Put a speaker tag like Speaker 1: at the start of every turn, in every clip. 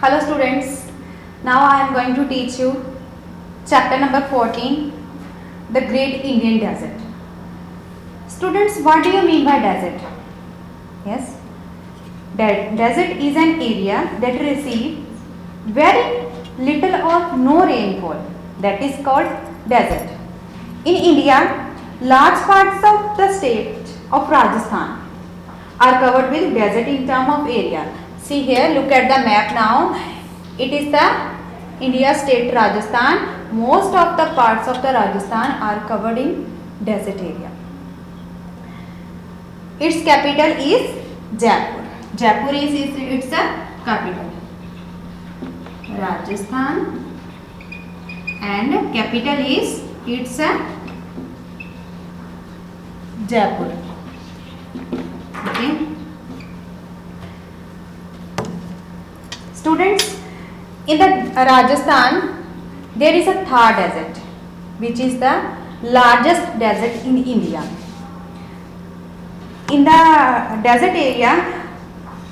Speaker 1: Hello students, now I am going to teach you chapter number 14, the Great Indian Desert. Students, what do you mean by desert? Yes, desert is an area that receives very little or no rainfall, that is called desert. In India, large parts of the state of Rajasthan are covered with desert in term of area. See here, look at the map now. It is the India state Rajasthan. Most of the parts of the Rajasthan are covered in desert area. Its capital is Jaipur. Jaipur is its capital. Rajasthan, and capital is its Jaipur. Okay. Students, in the Rajasthan, there is a Thar desert, which is the largest desert in India. In the desert area,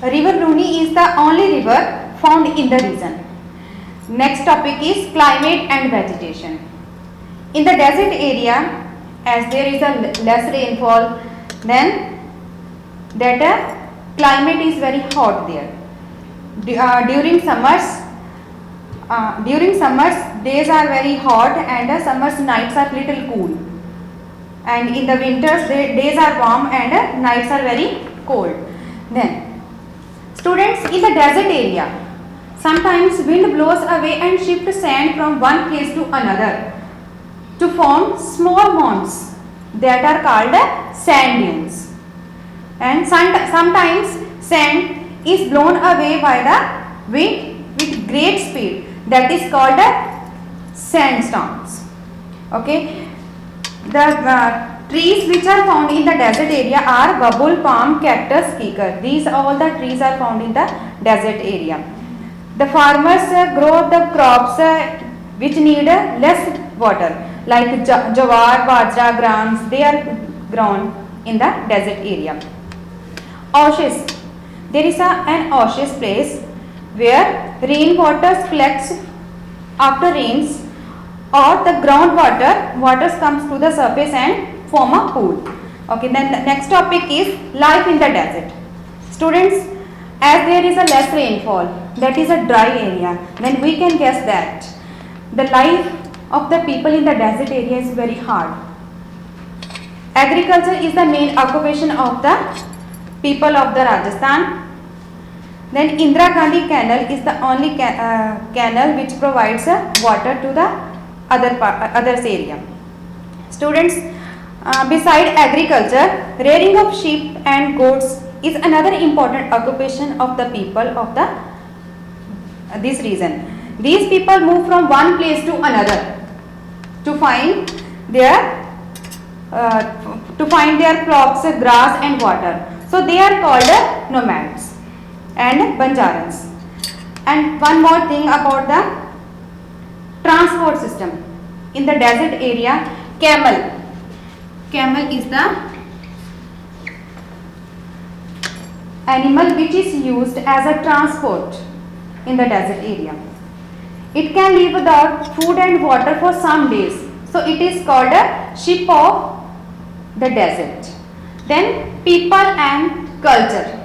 Speaker 1: River Luni is the only river found in the region. Next topic is climate and vegetation. In the desert area, as there is a less rainfall, then that climate is very hot there. During summers days are very hot and summers nights are little cool, and in the winters days are warm and nights are very cold. Then students, in the desert area, sometimes wind blows away and shifts sand from one place to another to form small mounds that are called sand dunes, and sometimes sand is blown away by the wind with great speed, that is called sandstorms. Okay, the trees which are found in the desert area are babul, palm, cactus, kikar. These all the trees are found in the desert area. The farmers grow the crops which need less water, like jawar, bajra, grams. They are grown in the desert area. Oasis. There is an oasis place where rainwater collects after rains, or the groundwater waters comes to the surface and form a pool. Okay, then the next topic is life in the desert. Students, as there is a less rainfall, that is a dry area, then we can guess that the life of the people in the desert area is very hard. Agriculture is the main occupation of the people of the Rajasthan. Then Indira Gandhi Canal is the only canal which provides water to the others area. Students, beside agriculture, rearing of sheep and goats is another important occupation of the people of this region. These people move from one place to another to find their crops, grass and water. So they are called nomads and Banjarans. And one more thing about the transport system. In the desert area, camel is the animal which is used as a transport in the desert area. It can live without food and water for some days. So it is called a ship of the desert. Then people and culture.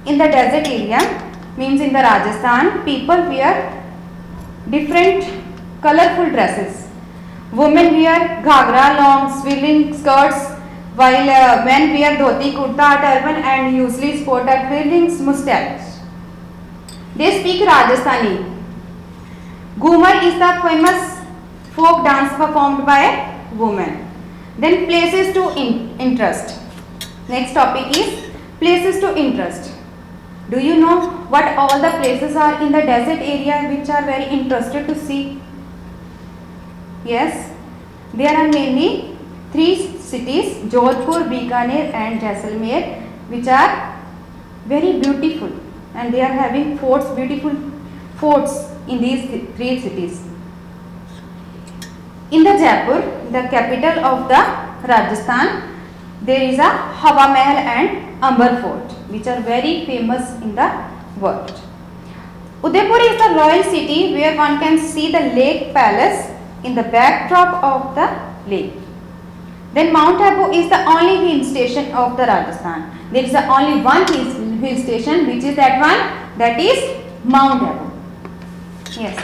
Speaker 1: In the desert area, means in the Rajasthan, people wear different colorful dresses. Women wear ghagra, long swirling skirts, while men wear dhoti, kurta, turban and usually sport a twirling mustache. They speak Rajasthani. Ghumar is the famous folk dance performed by women. Then places to interest. Next topic is places to interest. Do you know what all the places are in the desert area which are very interested to see? Yes, there are mainly 3 cities, Jodhpur, Bikaner and Jaisalmer, which are very beautiful, and they are having beautiful forts in these 3 cities. In the Jaipur, the capital of the Rajasthan, there is a Hawa Mahal and Amber Fort, which are very famous in the world. Udaipur is the royal city where one can see the lake palace in the backdrop of the lake. Then Mount Abu is the only hill station of the Rajasthan. There is only one hill station, which is that one, that is Mount Abu. Yes.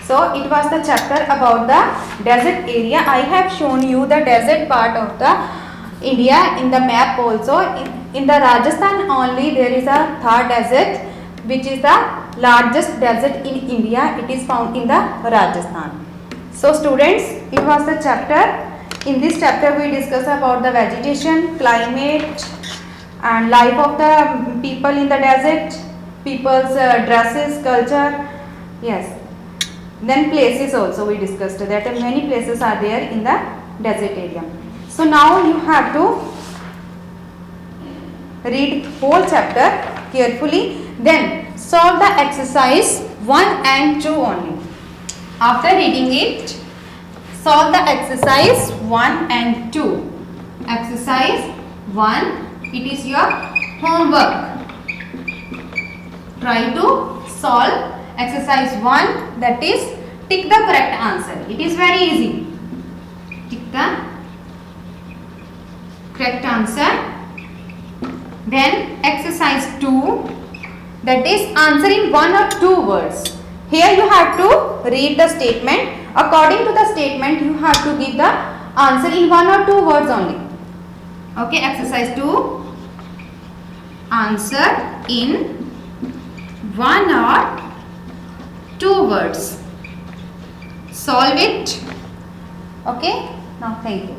Speaker 1: So it was the chapter about the desert area. I have shown you the desert part of the India in the map also. In the Rajasthan only there is a Thar desert, which is the largest desert in India. It is found in the Rajasthan. So students, it was the chapter. In this chapter we discuss about the vegetation, climate and life of the people in the desert, people's dresses, culture. Yes. Then places also we discussed that many places are there in the desert area. So now you have to read whole chapter carefully. Then solve the exercise 1 and 2 only. After reading it, solve the exercise 1 and 2. Exercise 1, it is your homework. Try to solve exercise 1, that is tick the correct answer. It is very easy. Tick the correct answer. Then exercise 2, that is answer in 1 or 2 words. Here you have to read the statement. According to the statement, you have to give the answer in 1 or 2 words only. Okay, exercise 2, answer in 1 or 2 words. Solve it. Okay, now thank you.